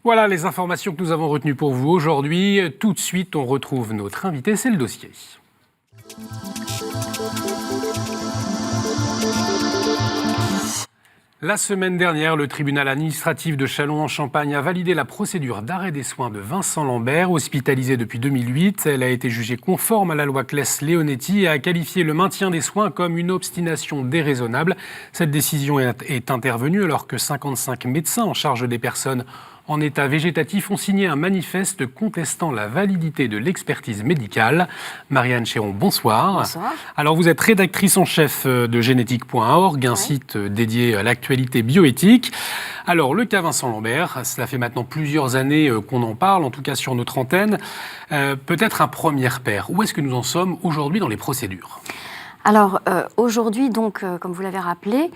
Voilà les informations que nous avons retenues pour vous aujourd'hui. Tout de suite, on retrouve notre invité, c'est le dossier. La semaine dernière, le tribunal administratif de Châlons-en-Champagne a validé la procédure d'arrêt des soins de Vincent Lambert, hospitalisé depuis 2008. Elle a été jugée conforme à la loi Claes-Leonetti et a qualifié le maintien des soins comme une obstination déraisonnable. Cette décision est intervenue alors que 55 médecins en charge des personnes en état végétatif ont signé un manifeste contestant la validité de l'expertise médicale. Marianne Chéron, bonsoir. Bonsoir. Alors vous êtes rédactrice en chef de génétique.org, un site dédié à l'actualité bioéthique. Alors le cas Vincent Lambert, cela fait maintenant plusieurs années qu'on en parle, en tout cas sur notre antenne. Peut-être un premier repère. Où est-ce que nous en sommes aujourd'hui dans les procédures ? Alors aujourd'hui, donc, comme vous l'avez rappelé,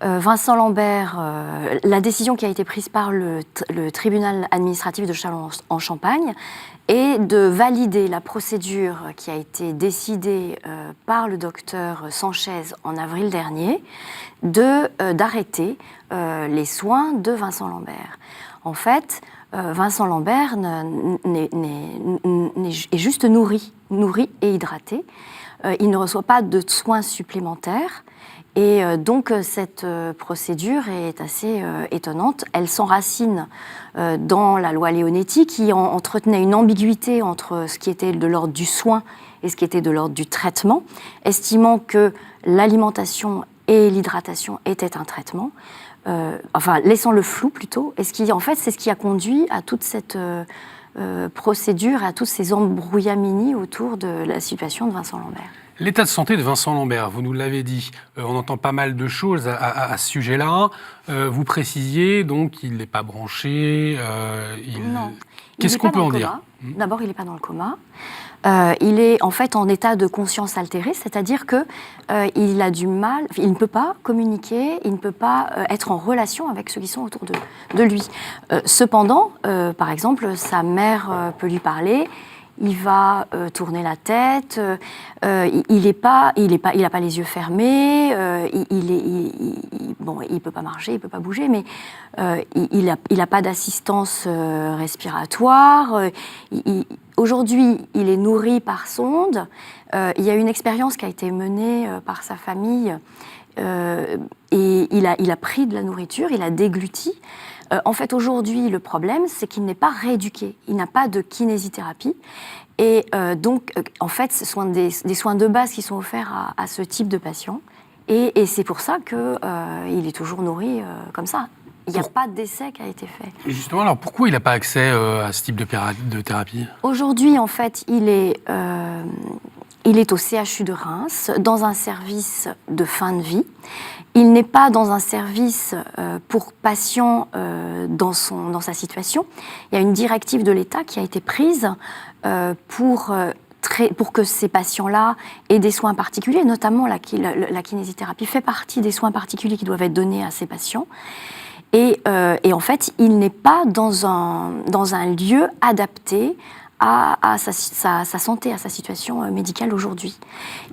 Vincent Lambert, la décision qui a été prise par le tribunal administratif de Châlons-en-Champagne est de valider la procédure qui a été décidée par le docteur Sanchez en avril dernier, d'arrêter les soins de Vincent Lambert. En fait, Vincent Lambert est juste nourri et hydraté. Il ne reçoit pas de soins supplémentaires. Et donc cette procédure est assez étonnante. Elle s'enracine dans la loi Leonetti qui entretenait une ambiguïté entre ce qui était de l'ordre du soin et ce qui était de l'ordre du traitement, estimant que l'alimentation et l'hydratation étaient un traitement, laissant le flou plutôt. Et en fait, c'est ce qui a conduit à toute cette procédure, à tous ces embrouillamini autour de la situation de Vincent Lambert. L'état de santé de Vincent Lambert, vous nous l'avez dit, on entend pas mal de choses à ce sujet-là. Vous précisiez donc qu'il n'est pas branché. Non. Qu'est-ce qu'on peut en dire ? D'abord, il n'est pas dans le coma. Il est en fait en état de conscience altérée, c'est-à-dire que il a du mal, il ne peut pas communiquer, il ne peut pas être en relation avec ceux qui sont autour de lui. Cependant, par exemple, sa mère peut lui parler. Il va tourner la tête, il n'a pas les yeux fermés, il peut pas marcher, il peut pas bouger, mais il a pas d'assistance respiratoire. Aujourd'hui, il est nourri par sonde. Il y a une expérience qui a été menée par sa famille et il a pris de la nourriture, il a dégluti. En fait, aujourd'hui, le problème, c'est qu'il n'est pas rééduqué. Il n'a pas de kinésithérapie. Et donc, en fait, ce sont des soins de base qui sont offerts à ce type de patient. Et c'est pour ça qu'il est toujours nourri comme ça. Il n'y a pas d'essai qui a été fait. Et justement, alors pourquoi il n'a pas accès à ce type de thérapie ? Aujourd'hui, en fait, il est au CHU de Reims, dans un service de fin de vie. Il n'est pas dans un service pour patients dans sa situation. Il y a une directive de l'État qui a été prise pour que ces patients-là aient des soins particuliers, notamment la kinésithérapie fait partie des soins particuliers qui doivent être donnés à ces patients. Et en fait, il n'est pas dans un lieu adapté à sa santé, à sa situation médicale aujourd'hui.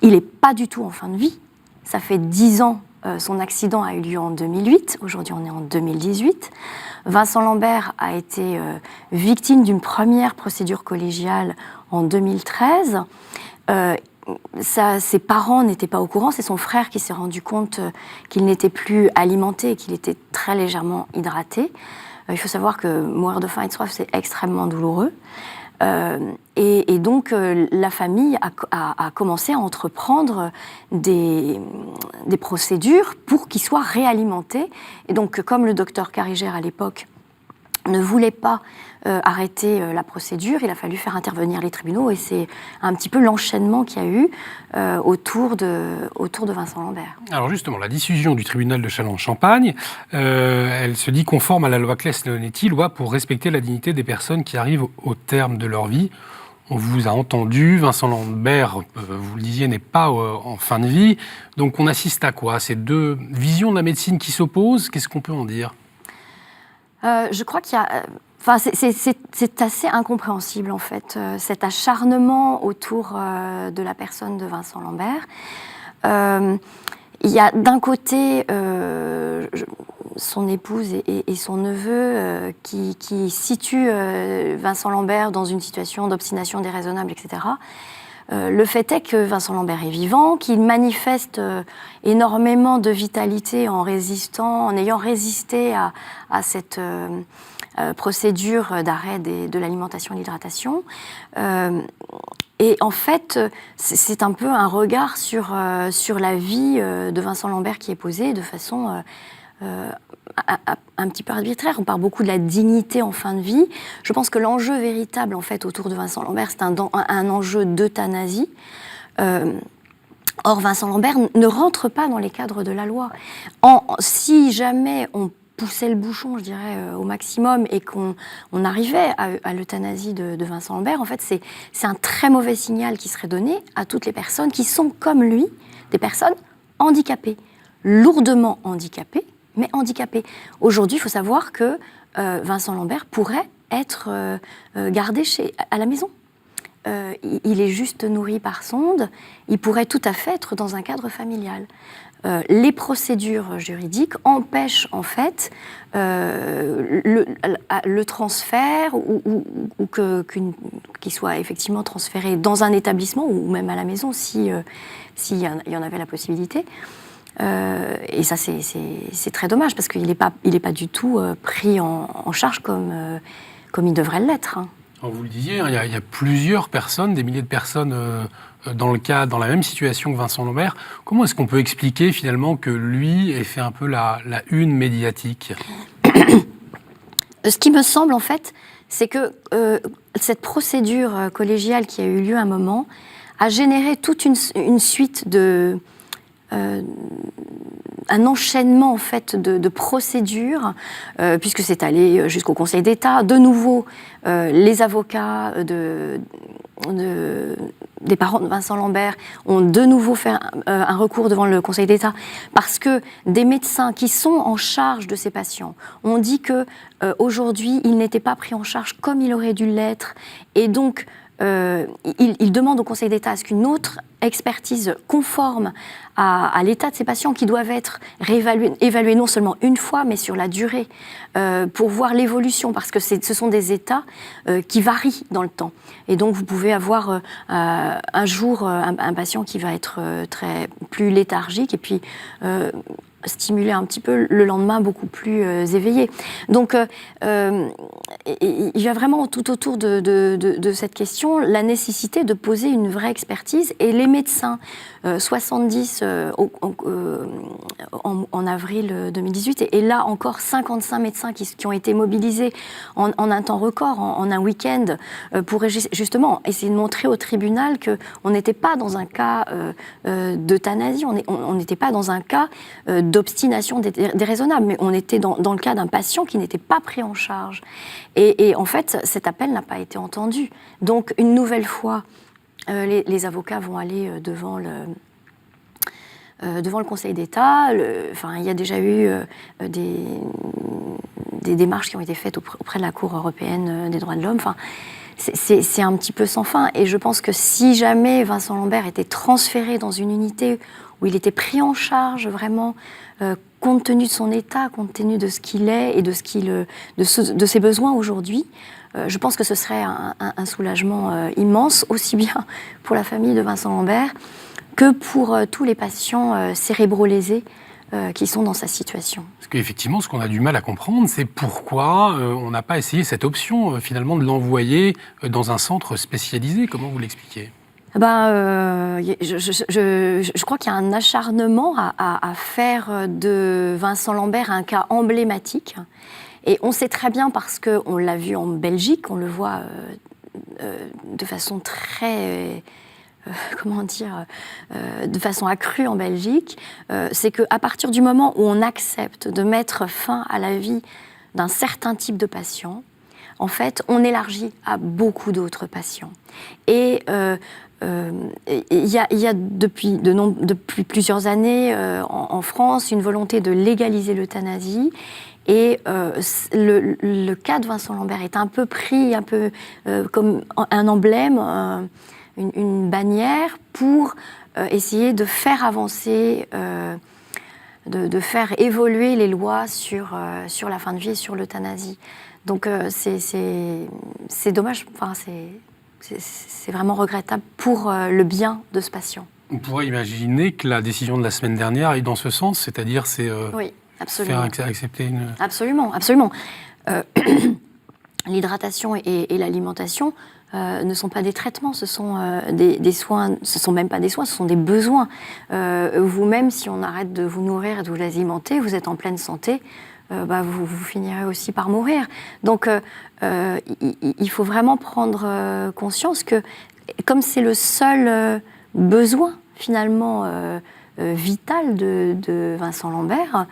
Il n'est pas du tout en fin de vie. Ça fait 10 ans. Son accident a eu lieu en 2008. Aujourd'hui, on est en 2018. Vincent Lambert a été victime d'une première procédure collégiale en 2013. Ses parents n'étaient pas au courant. C'est son frère qui s'est rendu compte qu'il n'était plus alimenté et qu'il était très légèrement hydraté. Il faut savoir que mourir de faim et de soif, c'est extrêmement douloureux. Et donc, la famille a commencé à entreprendre des procédures pour qu'il soit réalimenté. Et donc, comme le docteur Carigère, à l'époque, ne voulait pas arrêter la procédure, il a fallu faire intervenir les tribunaux. Et c'est un petit peu l'enchaînement qu'il y a eu autour de Vincent Lambert. Alors justement, la décision du tribunal de Châlons-en-Champagne, elle se dit conforme à la loi Claes-Leonetti, loi pour respecter la dignité des personnes qui arrivent au terme de leur vie. On vous a entendu, Vincent Lambert, vous le disiez, n'est pas en fin de vie. Donc on assiste à quoi ? Ces deux visions de la médecine qui s'opposent, qu'est-ce qu'on peut en dire ? Je crois qu'il y a... c'est assez incompréhensible, en fait, cet acharnement autour de la personne de Vincent Lambert. Il y a d'un côté son épouse et son neveu qui situent Vincent Lambert dans une situation d'obstination déraisonnable, etc. Le fait est que Vincent Lambert est vivant, qu'il manifeste énormément de vitalité en résistant, en ayant résisté à cette procédure d'arrêt de l'alimentation et de l'hydratation. Et en fait, c'est un peu un regard sur la vie de Vincent Lambert qui est posé de façon un petit peu arbitraire. On parle beaucoup de la dignité en fin de vie. Je pense que l'enjeu véritable, en fait, autour de Vincent Lambert, c'est un enjeu d'euthanasie. Or, Vincent Lambert ne rentre pas dans les cadres de la loi. Si jamais on poussait le bouchon, je dirais, au maximum, et qu'on arrivait à l'euthanasie de Vincent Lambert, en fait, c'est un très mauvais signal qui serait donné à toutes les personnes qui sont, comme lui, des personnes handicapées, lourdement handicapées, mais handicapées. Aujourd'hui, il faut savoir que Vincent Lambert pourrait être gardé à la maison. Il est juste nourri par sonde, il pourrait tout à fait être dans un cadre familial. Les procédures juridiques empêchent en fait le transfert ou qu'il soit effectivement transféré dans un établissement ou même à la maison s'il y en avait la possibilité. Et ça, c'est très dommage parce qu'il n'est pas du tout pris en charge comme il devrait l'être. Hein. Alors vous le disiez, il y a plusieurs personnes, des milliers de personnes dans la même situation que Vincent Lambert. Comment est-ce qu'on peut expliquer finalement que lui ait fait un peu la une médiatique ? Ce qui me semble en fait, c'est que cette procédure collégiale qui a eu lieu à un moment a généré toute une suite un enchaînement en fait de procédures, puisque c'est allé jusqu'au Conseil d'État. De nouveau, les avocats des parents de Vincent Lambert ont de nouveau fait un recours devant le Conseil d'État parce que des médecins qui sont en charge de ces patients ont dit que aujourd'hui, ils n'étaient pas pris en charge comme il aurait dû l'être, et donc il demande au Conseil d'État à ce qu'une autre expertise conforme à l'état de ces patients qui doivent être évalués non seulement une fois, mais sur la durée, pour voir l'évolution, parce que ce sont des états qui varient dans le temps. Et donc vous pouvez avoir un jour un patient qui va être plus léthargique, et puis stimuler un petit peu le lendemain beaucoup plus éveillé. Donc il y a vraiment tout autour de cette question la nécessité de poser une vraie expertise, et les médecins 70 en avril 2018 et là encore 55 médecins qui ont été mobilisés en un temps record, en un week-end, pour justement essayer de montrer au tribunal qu'on n'était pas dans un cas d'euthanasie, on n'était pas dans un cas d'obstination déraisonnable, mais on était dans le cas d'un patient qui n'était pas pris en charge. Et en fait, cet appel n'a pas été entendu. Donc, une nouvelle fois, les avocats vont aller devant le Conseil d'État. Il y a déjà eu des démarches qui ont été faites auprès de la Cour européenne des droits de l'homme. Enfin, c'est un petit peu sans fin. Et je pense que si jamais Vincent Lambert était transféré dans une unité où il était pris en charge vraiment, compte tenu de son état, compte tenu de ce qu'il est et de ses besoins aujourd'hui, je pense que ce serait un soulagement immense, aussi bien pour la famille de Vincent Lambert que pour tous les patients cérébrolésés qui sont dans sa situation. Parce qu'effectivement, ce qu'on a du mal à comprendre, c'est pourquoi on n'a pas essayé cette option, finalement, de l'envoyer dans un centre spécialisé. Comment vous l'expliquez ? Je crois qu'il y a un acharnement à faire de Vincent Lambert un cas emblématique. Et on sait très bien, parce qu'on l'a vu en Belgique, on le voit de façon très... de façon accrue en Belgique, c'est qu'à partir du moment où on accepte de mettre fin à la vie d'un certain type de patient, en fait, on élargit à beaucoup d'autres patients. Et il y a depuis plusieurs années en France une volonté de légaliser l'euthanasie. Et le cas de Vincent Lambert est un peu pris comme un emblème, une bannière pour essayer de faire avancer de faire évoluer les lois sur la fin de vie et sur l'euthanasie. Donc c'est dommage, enfin, c'est vraiment regrettable pour le bien de ce patient. On pourrait imaginer que la décision de la semaine dernière aille dans ce sens, c'est-à-dire oui, absolument. faire accepter une... Absolument, absolument. L'hydratation et l'alimentation ne sont pas des traitements, ce sont des soins, ce ne sont même pas des soins, ce sont des besoins. Vous-même, si on arrête de vous nourrir et de vous alimenter, vous êtes en pleine santé, vous finirez aussi par mourir. Donc, il faut vraiment prendre conscience que, comme c'est le seul besoin, finalement, vital de Vincent Lambert,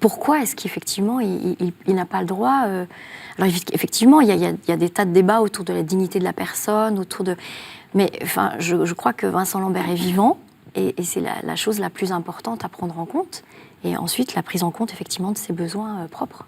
pourquoi est-ce qu'effectivement il n'a pas le droit alors effectivement il y a des tas de débats autour de la dignité de la personne, mais enfin, je crois que Vincent Lambert est vivant et c'est la chose la plus importante à prendre en compte, et ensuite la prise en compte effectivement de ses besoins propres.